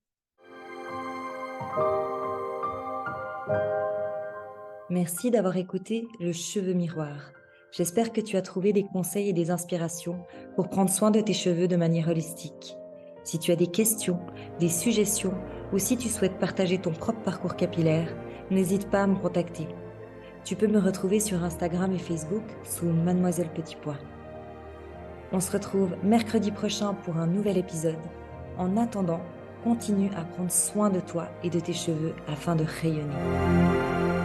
Merci d'avoir écouté Le Cheveu Miroir. J'espère que tu as trouvé des conseils et des inspirations pour prendre soin de tes cheveux de manière holistique. Si tu as des questions, des suggestions ou si tu souhaites partager ton propre parcours capillaire, n'hésite pas à me contacter. Tu peux me retrouver sur Instagram et Facebook sous Mademoiselle Petit Pois. On se retrouve mercredi prochain pour un nouvel épisode. En attendant, continue à prendre soin de toi et de tes cheveux afin de rayonner.